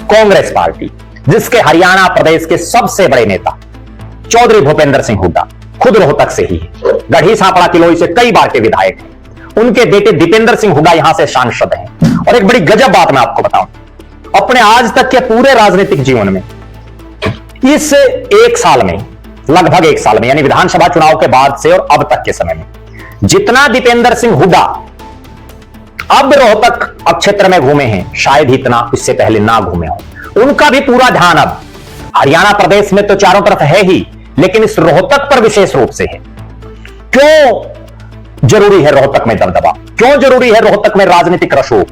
Congress party, जिसके हरियाणा प्रदेश के सबसे बड़े नेता चौधरी भूपेंद्र सिंह हुड्डा खुद रोहतक से ही है, गढ़ी सांपड़ा किलोई से कई बार के विधायक हैं। उनके बेटे दीपेंद्र सिंह हुड्डा यहां से सांसद हैं। और एक बड़ी गजब बात मैं आपको बताऊं, अपने आज तक के पूरे राजनीतिक जीवन में इस एक साल में, लगभग एक साल में, यानी विधानसभा चुनाव के बाद से और अब तक के समय में, जितना दीपेंद्र सिंह हुड्डा अब रोहतक क्षेत्र में घूमे हैं, शायद ही इतना इससे पहले ना घूमे हो। उनका भी पूरा ध्यान अब हरियाणा प्रदेश में तो चारों तरफ है ही, लेकिन इस रोहतक पर विशेष रूप से है। क्यों जरूरी है रोहतक में दबदबा, क्यों जरूरी है रोहतक में राजनीतिक रसूख?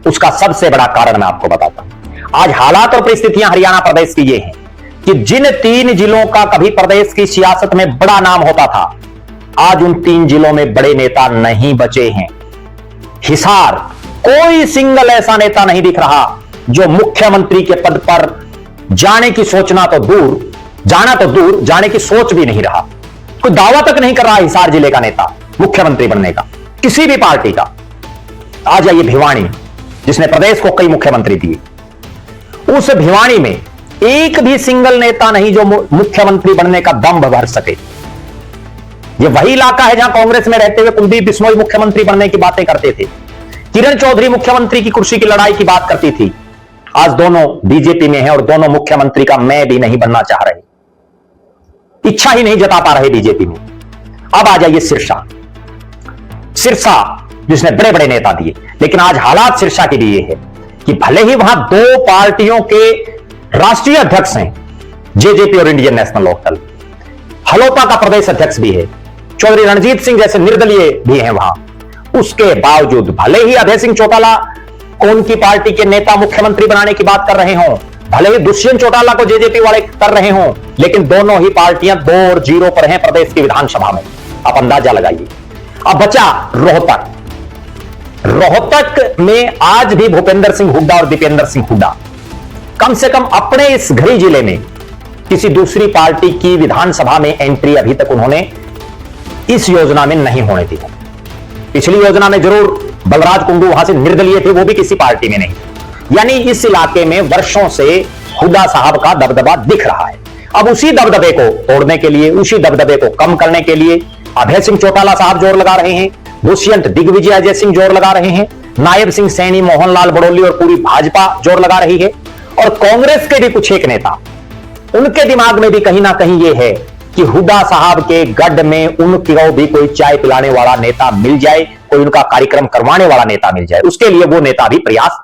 उसका सबसे बड़ा कारण मैं आपको बताता हूं। आज हालात और परिस्थितियां हरियाणा प्रदेश की ये हैं कि जिन 3 जिलों का कभी प्रदेश की सियासत में बड़ा नाम होता था, आज उन 3 जिलों में बड़े नेता नहीं बचे हैं। हिसार, कोई सिंगल ऐसा नेता नहीं दिख रहा जो मुख्यमंत्री के पद पर जाने की सोचना तो दूर, जाना तो दूर, जाने की सोच भी नहीं रहा। कोई दावा तक नहीं कर रहा हिसार जिले का नेता मुख्यमंत्री बनने का, किसी भी पार्टी का। आ जाइए भिवानी, जिसने प्रदेश को कई मुख्यमंत्री दिए, उस भिवानी में एक भी सिंगल नेता नहीं जो मुख्यमंत्री बनने का दम भर सके। यह वही इलाका है जहां कांग्रेस में रहते हुए कुलदीप बिश्नोई मुख्यमंत्री बनने की बातें करते थे, किरण चौधरी मुख्यमंत्री की कुर्सी की लड़ाई की बात करती थी। आज दोनों बीजेपी में हैं और दोनों मुख्यमंत्री का मैं भी नहीं बनना चाह रहे, इच्छा ही नहीं जता पा रहे बीजेपी में। अब आ जाइए सिरसा, जिसने बड़े बड़े नेता दिए, लेकिन आज हालात सिरसा के लिए है कि भले ही वहां 2 पार्टियों के राष्ट्रीय अध्यक्ष हैं, जेजेपी और इंडियन नेशनल लोकदल, हलोपा का प्रदेश अध्यक्ष भी है, चौधरी रणजीत सिंह जैसे निर्दलीय भी हैं वहां, उसके बावजूद भले ही अभय सिंह चौटाला को उनकी पार्टी के नेता मुख्यमंत्री बनाने की बात कर रहे हों, भले ही दुष्यंत चौटाला को जेजेपी वाले कर रहे हों, लेकिन दोनों ही पार्टियां 2 और 0 पर हैं प्रदेश की विधानसभा में। आप अंदाजा लगाइए। अब बचा रोहतक। रोहतक में आज भी भूपेंद्र सिंह हुड्डा और दीपेंद्र सिंह हुड्डा कम से कम अपने इस घड़ी जिले में किसी दूसरी पार्टी की विधानसभा में एंट्री अभी तक उन्होंने इस योजना में नहीं होने दी। पिछली योजना में जरूर बलराज कुंडू वहां से निर्दलीय थे, वो भी किसी पार्टी में नहीं। यानी इस इलाके में वर्षों से हुड्डा साहब का दबदबा दिख रहा है। अब उसी दबदबे को तोड़ने के लिए, उसी दबदबे को कम करने के लिए अभय सिंह चौटाला साहब जोर लगा रहे हैं, दुष्यंत दिग्विजय अजय सिंह जोर लगा रहे हैं, नायब सिंह सैनी, मोहनलाल बड़ोली और पूरी भाजपा जोर लगा रही है। और कांग्रेस के भी कुछ एक नेता, उनके दिमाग में भी कहीं ना कहीं यह है कि हुड्डा साहब के गढ़ में उनको भी कोई चाय पिलाने वाला नेता मिल जाए, कोई उनका कार्यक्रम करवाने वाला नेता मिल जाए, उसके लिए वो नेता भी प्रयास